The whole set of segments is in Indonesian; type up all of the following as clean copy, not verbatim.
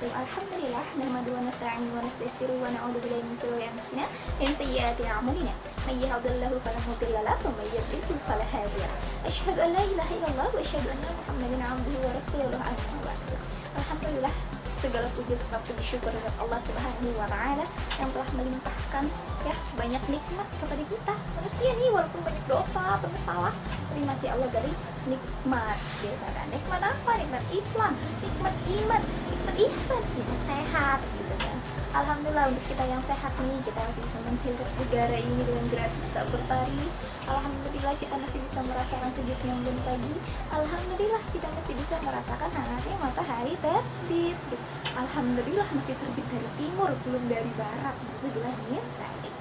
wabarakatuh. Alhamdulillah, nahmaduhu wa nasta'inuhu wa nastaghfiruhu wa na'udzu billahi min shururi anfusina wa min sayyiati a'malina. May yahdihillahu fala mudilla lahu wa may yudlil fala hadiya lahu. Asyhadu an la ilaha illallah wa asyhadu anna Muhammadan 'abduhu wa rasuluhu. Amma ba'du. Alhamdulillah, segala puji serta puji syukur kepada Allah Subhanahu wa taala yang telah melimpahkan ya banyak nikmat kepada kita manusia nih, walaupun banyak dosa, bersalah, tapi masih Allah beri nikmat gitu kan. Nikmat apa? Nikmat Islam, nikmat iman, nikmat ihsan, nikmat sehat gitu kan. Alhamdulillah untuk kita yang sehat nih, kita masih bisa menghirup udara ini dengan gratis tak bertarif. Alhamdulillah kita masih bisa merasakan sejuknya embun pagi. Alhamdulillah kita masih bisa merasakan hangatnya matahari terbit gitu. Alhamdulillah masih terbit dari timur, belum dari barat. Sebelah nih baik.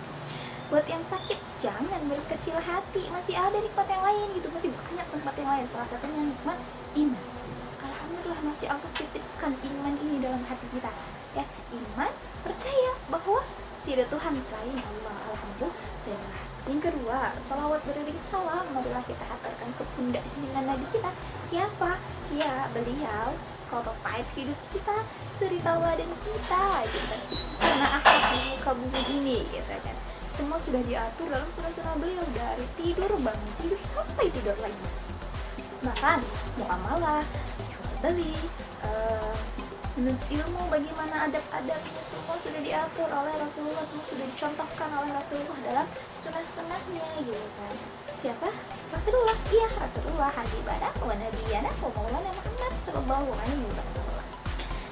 Buat yang sakit jangan berkecil hati, masih ada nikmat yang lain gitu, masih banyak nikmat yang lain. Salah satunya nikmat iman. Alhamdulillah masih Allah titipkan iman ini dalam hati kita ya, iman percaya bahwa tidak Tuhan selain Allah. Alhamdulillah. Yang kedua, salawat beriring salam marilah kita haturkan ke pundak junjungan Nabi kita. Siapa? Ya, beliau prototipe hidup kita, suri tauladan kita gitu kan. Karena akhlak di muka bumi ini gitu kan, semua sudah diatur dalam sunnah-sunnah beliau, dari tidur, bangun tidur, sampai tidur lagi. Bahkan muamalah, jual beli, menuntut ilmu, bagaimana adab-adabnya, semua sudah diatur oleh Rasulullah, semua sudah dicontohkan oleh Rasulullah dalam sunnah-sunnahnya gitu kan. Siapa? Rasulullah. Iya, Rasulullah, habibana wa nabiyana wa maulana Muhammad sallallahu alaihi wasallam.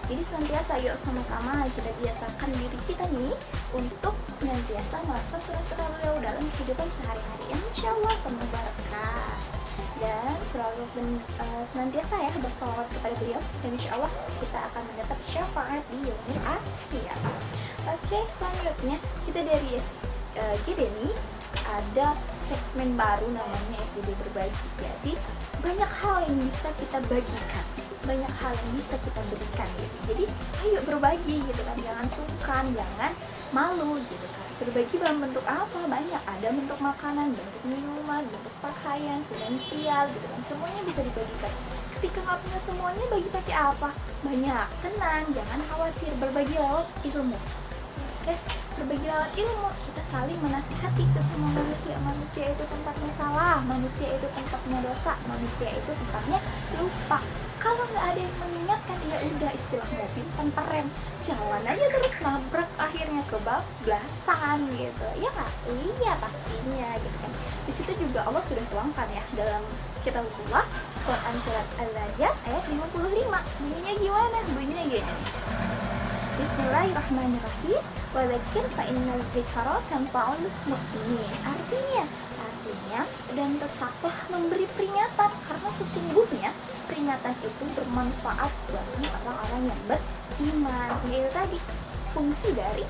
Jadi senantiasa yuk sama-sama kita biasakan diri kita nih untuk senantiasa melakukan sunnah-sunnah beliau dalam kehidupan sehari-hari, insya Allah penuh berkah. Dan selalu senantiasa ya bersolawat kepada beliau, dan insya Allah kita akan mendapat syafaat di yaumil akhir. Oke, selanjutnya kita dari SGD ini ada segmen baru namanya SGD berbagi. Jadi banyak hal yang bisa kita bagikan, banyak hal yang bisa kita berikan gitu. Jadi ayo berbagi gitu kan, jangan sungkan, jangan malu gitu kan. Berbagi dalam bentuk apa? Banyak, ada bentuk makanan, bentuk minuman, bentuk pakaian, finansial gitu kan, semuanya bisa dibagikan. Ketika nggak punya semuanya, bagi pakai apa? Banyak, tenang, jangan khawatir, berbagi lewat ilmu. Oke, berbagi lewat ilmu, kita saling menasihati sesama manusia. Manusia itu tempatnya salah, manusia itu tempatnya dosa, manusia itu tempatnya lupa. Kalau nggak ada yang mengingatkan, ya udah, istilah mobil tanpa rem, jalan aja terus, nabrak, akhirnya kebablasan gitu ya nggak? Iya pastinya gitu kan. Di situ juga Allah sudah tuangkan ya dalam kitabullah Quran surat Al-Rajat ayat 55. Bunyinya gimana? Bunyinya gini, Bismillahirrahmanirrahim. Wa dzakir fa innal dzikra tanfa'ul mu'minin. Artinya dan tetaplah memberi peringatan, karena sesungguhnya peringatan itu bermanfaat bagi orang-orang yang beriman. Itu tadi fungsi dari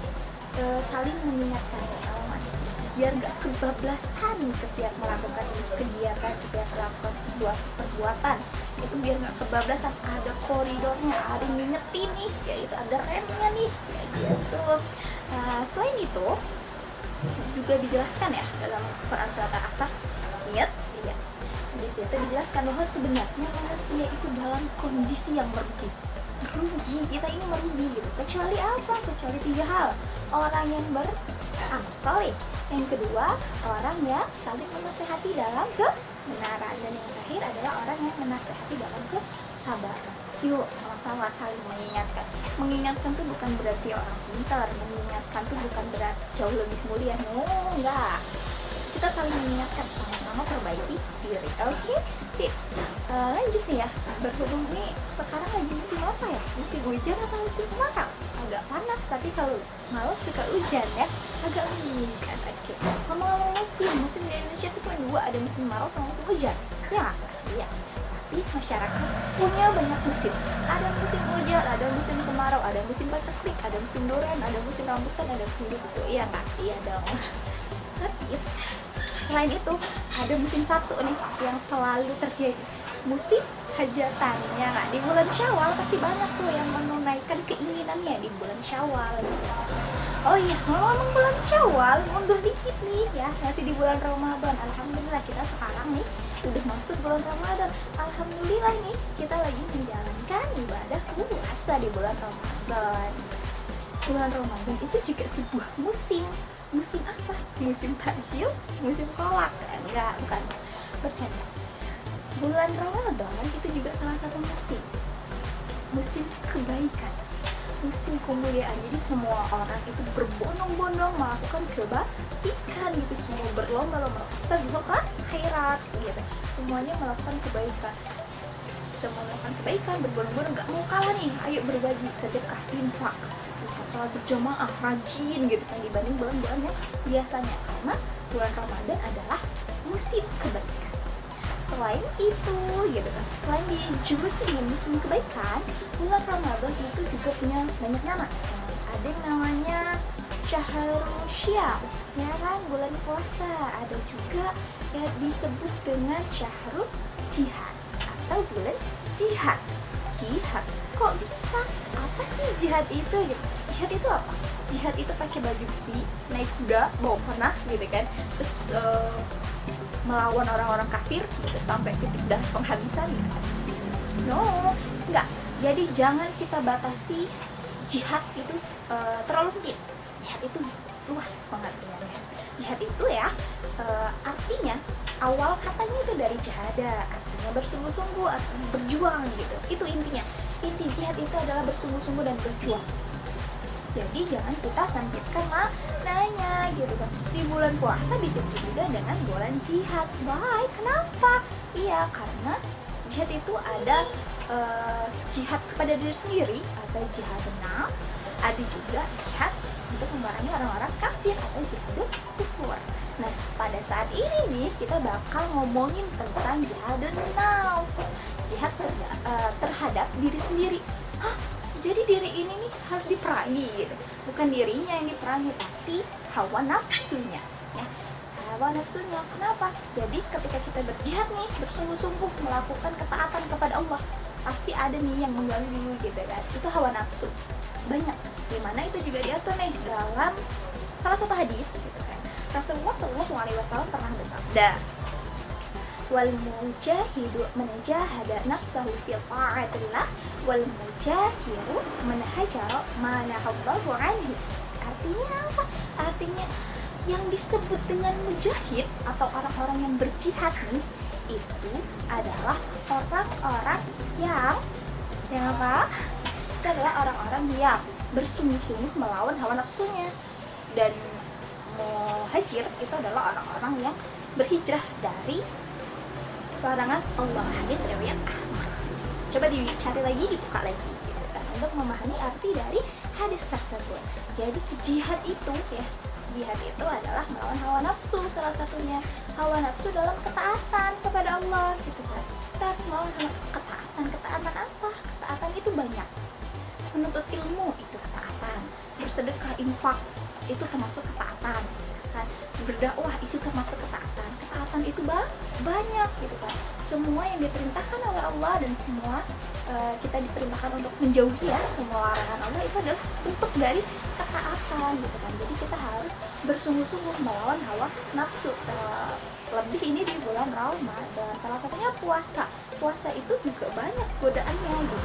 saling mengingatkan sesama manusia, biar gak kebablasan setiap melakukan kegiatan, setiap melakukan sebuah perbuatan itu, biar gak kebablasan, ada koridornya, ada yang ngingetin nih, yaitu ada remnya nih kayak gitu. Selain itu juga dijelaskan ya dalam Quran surat Al-Asr, ingat ya, di situ dijelaskan bahwa sebenarnya manusia itu dalam kondisi yang merugi, kita ini merugi gitu. Kecuali apa? Kecuali 3 hal: orang yang beramal saleh, yang kedua orang yang saling menasehati dalam kebenaran, dan yang terakhir adalah orang yang menasehati dalam kesabaran. Yuk sama-sama saling mengingatkan. Mengingatkan tuh bukan berarti orang pintar, mengingatkan tuh bukan berarti jauh lebih mulia, enggak. Kita saling mengingatkan, sama-sama perbaiki diri. Oke, sip. Lanjut nih ya. Berhubung nih sekarang lagi musim apa ya? Musim hujan atau musim kemarau? Agak panas, tapi kalau malam suka hujan ya, agak membingungkan. Oke. Ngomong-ngomong musim di Indonesia itu cuma 2, ada musim kemarau sama musim hujan. Ya, iya. Tapi masyarakat punya banyak musim. Ada musim hujan, ada musim kemarau, ada musim paceklik, ada musim durian, ada musim rambutan, ada musim gitu. Iya nggak? Iya dong. Tapi selain itu ada musim satu nih yang selalu terjadi, musim hajatannya. Nah, di bulan Syawal pasti banyak tuh yang menunaikan keinginannya di bulan Syawal gitu. Oh iya, ngomong bulan Syawal, mundur dikit nih ya, masih di bulan Ramadan. Alhamdulillah kita sekarang nih udah masuk bulan Ramadan. Alhamdulillah nih kita lagi menjalankan ibadah puasa di bulan Ramadan. Bulan Ramadan itu juga sebuah musim. Musim apa? Musim takjil, musim kolak. Enggak, bukan. Bercanda. Bulan Ramadan itu juga salah satu musim. Musim kebaikan, musim kemuliaan. Jadi semua orang itu berbondong-bondong melakukan kebaikan gitu, semua berlomba-lomba astagfirullah khairat gitu. Semuanya melakukan kebaikan. Semua melakukan kebaikan, berbondong-bondong, gak mau kalah nih. Ayo berbagi, sedekah, infak, sholat berjamaah, rajin gitu kan dibanding bulan-bulan yang biasanya, karena bulan Ramadan adalah musim kebaikan. Selain itu gitu kan, selain dijuluki dengan musim kebaikan, bulan Ramadan itu juga punya banyak nama. Ada yang namanya Syahrul Syam, ya kan, bulan puasa. Ada juga yang disebut dengan Syahrul Jihad atau bulan jihad. Jihad, kok bisa? Apa sih jihad itu gitu? Jihad itu apa? Jihad itu pakai baju besi, naik kuda, bawa panah gitu kan, terus melawan orang-orang kafir gitu sampai titik darah penghabisan gitu kan. No, enggak. Jadi jangan kita batasi jihad itu terlalu sedikit. Jihad itu luas pengertiannya. Jihad itu ya artinya awal katanya itu dari jihada, artinya bersungguh-sungguh, artinya berjuang gitu. Itu intinya. Inti jihad itu adalah bersungguh-sungguh dan berjuang. Jadi jangan kita sempitkan maknanya gitu kan. Di bulan puasa disebut juga dengan bulan jihad. Baik, kenapa? Iya, karena jihad itu ada jihad kepada diri sendiri atau jihad nafs, ada juga jihad untuk memerangi orang-orang kafir atau jihad kufur. Nah, pada saat ini nih kita bakal ngomongin tentang jihad nafs, jihad terhadap diri sendiri. Hah? Jadi diri ini nih harus diperangi gitu. Bukan dirinya yang diperangi, tapi hawa nafsunya ya. Hawa nafsunya. Kenapa? Jadi ketika kita berjihad nih, bersungguh-sungguh melakukan ketaatan kepada Allah, pasti ada nih yang mengganggu gitu kan. Itu hawa nafsu. Banyak. Dimana itu juga diatur nih dalam salah satu hadis gitu kan. Rasulullah SAW pernah bersabda, wal mujahidu man jahada nafsahu fi ta'atillah wal mujahiru man hajara ma nahallahu anhu. Artinya apa? Artinya yang disebut dengan mujahid atau orang-orang yang berjihad nih, itu adalah orang-orang yang apa? Itu adalah orang-orang yang bersungguh-sungguh melawan hawa nafsunya. Dan muhajir itu adalah orang-orang yang berhijrah dari larangan Allah. Hadis riwayat Ahmad. Coba dicari lagi, dibuka lagi gitu kan, untuk memahami arti dari hadis tersebut. Jadi jihad itu ya, jihad itu adalah melawan hawa nafsu, salah satunya hawa nafsu dalam ketaatan kepada Allah gitu kan. Kita harus melawan ketaatan. Ketaatan apa? Ketaatan itu banyak. Menuntut ilmu itu ketaatan, bersedekah, infak itu termasuk ketaatan kan, berdakwah itu termasuk ketaatan. Ketaatan itu banyak gitu kan. Semua yang diperintahkan oleh Allah dan semua kita diperintahkan untuk menjauhi ya semua larangan Allah, itu adalah bentuk dari ketaatan gitu kan. Jadi kita harus bersungguh-sungguh melawan hawa nafsu. Lebih ini di bulan Ramadan, salah satunya puasa. Puasa itu juga banyak godaannya gitu.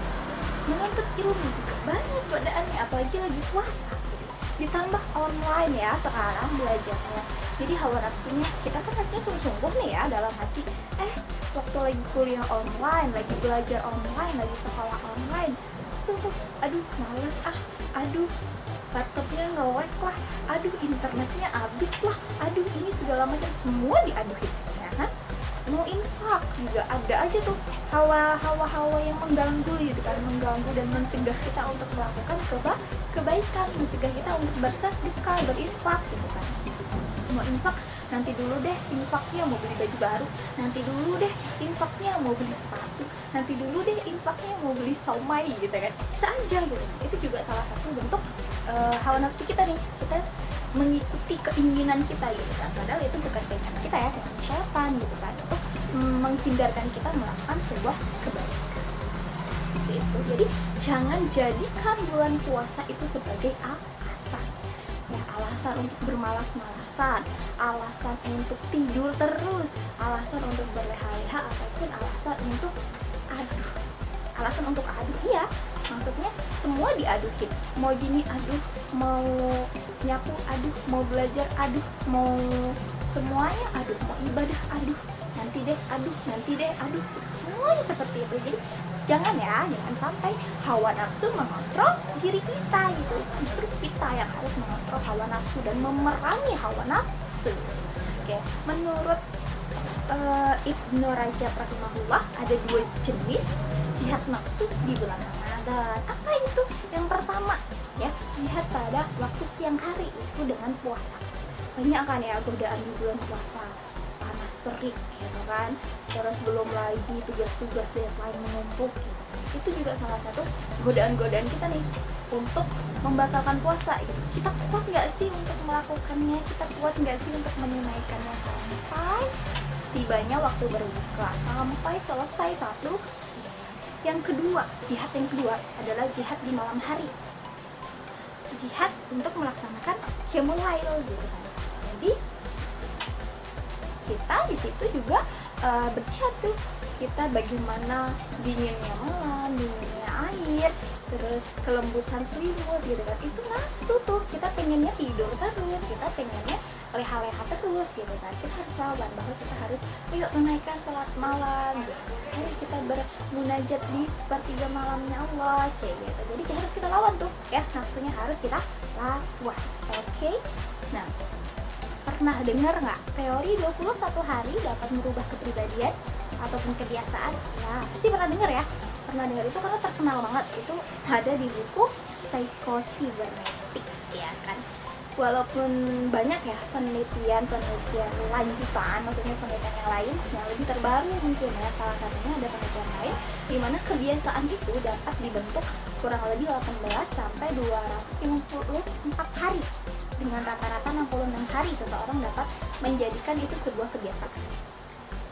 Menuntut ilmu juga banyak godaannya, apalagi lagi puasa gitu. Ditambah online ya sekarang belajarnya. Jadi hawa nafsunya, kita kan harusnya sungguh-sungguh nih ya dalam hati. Waktu lagi kuliah online, lagi belajar online, lagi sekolah online, sungguh, aduh males aduh laptopnya nge-lag lah, aduh internetnya habis lah, aduh ini segala macam, semua diaduhin ya kan. Mau infak juga ada aja tuh hawa yang mengganggu gitu kan, mengganggu dan mencegah kita untuk melakukan kebaikan, mencegah kita untuk bersedekah, berinfak gitu kan. Mau infak, nanti dulu deh infaknya mau beli baju baru, nanti dulu deh infaknya mau beli sepatu, nanti dulu deh infaknya mau beli somai gitu kan. Bisa aja gitu. Itu juga salah satu bentuk hawa nafsu kita nih, kita mengikuti keinginan kita gitu kan, padahal itu bukan keinginan kita ya, dengan syaitan gitu kan, untuk menghindarkan kita melakukan sebuah kebaikan. gitu. Jadi jangan jadikan bulan puasa itu sebagai alasan ya, alasan untuk bermalas-malasan, alasan untuk tidur terus, alasan untuk berleha-leha, ataupun alasan untuk aduh, iya, maksudnya semua diaduhin, mau gini aduh, mau nyapu aduh, mau belajar aduh, mau semuanya aduh, mau ibadah aduh, nanti deh aduh, semuanya seperti itu. Jadi jangan sampai hawa nafsu mengontrol diri kita gitu. Justru kita yang harus mengontrol hawa nafsu dan memerangi hawa nafsu. Oke, menurut Ibnu Rajab rahimahullah ada 2 jenis jihad nafsu di bulan Ramadan. Apa itu? Yang pertama ya, jihad pada waktu siang hari itu dengan puasa. Banyak kan ya godaan di bulan puasa, panas terik gitu kan, terus belum lagi tugas-tugas deadline menumpuk gitu. Itu juga salah satu godaan-godaan kita nih untuk membatalkan puasa gitu. Kita kuat nggak sih untuk melakukannya, kita kuat nggak sih untuk menunaikannya sampai tibanya waktu berbuka, sampai selesai satu. Yang kedua, jihad yang kedua adalah jihad di malam hari, jihad untuk melaksanakan qiyamul lail gitu kan. Jadi kita di situ juga berjihad tuh, kita bagaimana dinginnya malam, dinginnya air, terus kelembutan selimut gitu kan. Itu nafsu tuh, kita pengennya tidur terus, kita pengennya leha-leha terus gitu kan. Kita harus lawan bahwa kita harus ayo menaikkan sholat malam gitu. Ayo kita bermunajat di sepertiga malamnya Allah kayak gitu. Jadi harus kita lawan tuh ya, nafsunya harus kita lawan. Oke. Nah, pernah dengar nggak teori 21 hari dapat merubah kepribadian ataupun kebiasaan? Ya, pasti pernah dengar ya. Pernah dengar itu karena terkenal banget. Itu ada di buku Psycho-Cybernetic ya kan. Walaupun banyak ya penelitian lanjutan, maksudnya penelitian yang lain yang lebih terbaru mungkin ya, salah satunya ada penelitian lain di mana kebiasaan itu dapat dibentuk kurang lebih 18 sampai 254 hari. Dengan rata-rata 66 hari seseorang dapat menjadikan itu sebuah kebiasaan.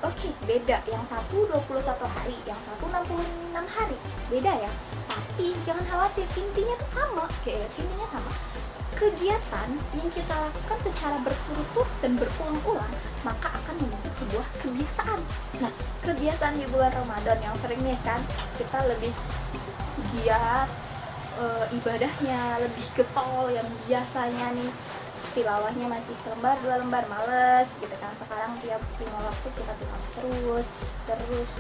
Oke, beda. Yang satu 21 hari, yang satu 66 hari. Beda ya. Tapi jangan khawatir, intinya tuh sama. Intinya sama. Kegiatan yang kita lakukan secara berturut-turut dan berulang-ulang maka akan membentuk sebuah kebiasaan. Nah, kebiasaan di bulan Ramadan yang sering nih kan kita lebih giat ibadahnya, lebih getol, yang biasanya nih tilawahnya masih selembar 2 lembar males gitu kan, sekarang tiap 5 waktu kita tilawah terus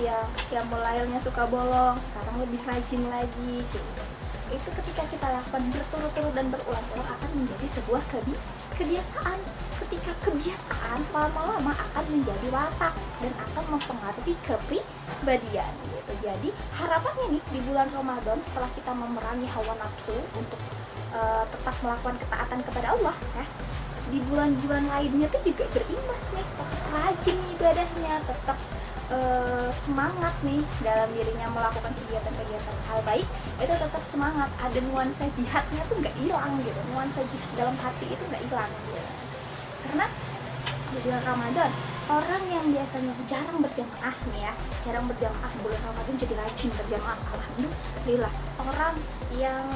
yang mulailnya suka bolong, sekarang lebih rajin lagi gitu. Itu ketika kita lakukan berturut-turut dan berulang-ulang akan menjadi sebuah kebiasaan. Ketika kebiasaan lama-lama akan menjadi watak dan akan mempengaruhi kepribadian gitu. Jadi harapannya nih di bulan Ramadan setelah kita memerangi hawa nafsu untuk tetap melakukan ketaatan kepada Allah ya, di bulan-bulan lainnya tuh juga berimbas nih, tetap rajin ibadahnya, tetap semangat nih dalam dirinya melakukan kegiatan-kegiatan hal baik, itu tetap semangat, ada nuansa jihadnya tuh nggak hilang gitu, nuansa jihad dalam hati itu nggak hilang gitu. Karena di bulan Ramadan orang yang biasanya jarang berjamaah nih ya, jarang berjamaah bulan Ramadan jadi rajin berjamaah, alhamdulillah. Orang yang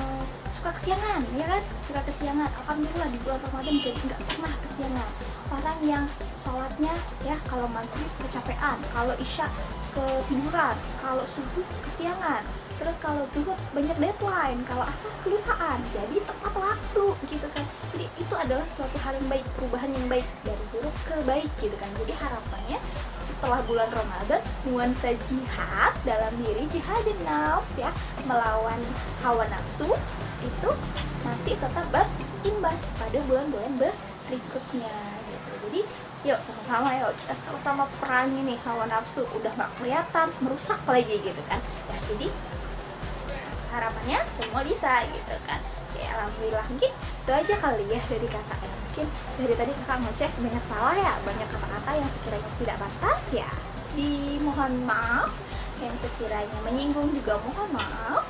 suka kesiangan ya kan, suka kesiangan, alhamdulillah di bulan Ramadan jadi nggak pernah kesiangan. Orang yang sholatnya ya kalau maghrib kecapean, kalau isya ketiduran, kalau subuh kesiangan, terus kalau zuhur banyak deadline, kalau asar kelupaan, jadi tepat waktu gitu kan. Jadi itu adalah suatu hal yang baik, perubahan yang baik dari buruk ke baik gitu kan. Jadi harapannya setelah bulan Ramadan nuansa jihad dalam diri, jihadin nafs ya, melawan hawa nafsu itu masih tetap berimbas pada bulan-bulan berikutnya gitu. Jadi yuk sama-sama, yuk kita sama-sama perangi nih hawa nafsu, udah gak kelihatan merusak lagi gitu kan ya. Jadi harapannya semua bisa gitu kan ya, alhamdulillah. Mungkin itu aja kali ya dari kakak ya. Mungkin dari tadi kakak ngecek banyak salah ya, banyak kata-kata yang sekiranya tidak pantas ya dimohon maaf, yang sekiranya menyinggung juga mohon maaf.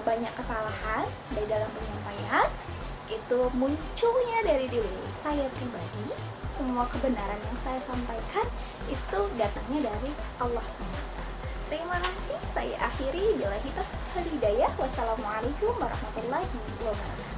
Banyak kesalahan dari dalam penyampaian itu munculnya dari diri saya pribadi. Semua kebenaran yang saya sampaikan itu datangnya dari Allah SWT. Terima kasih, saya akhiri. Bila kita hidayah. Wassalamualaikum warahmatullahi wabarakatuh.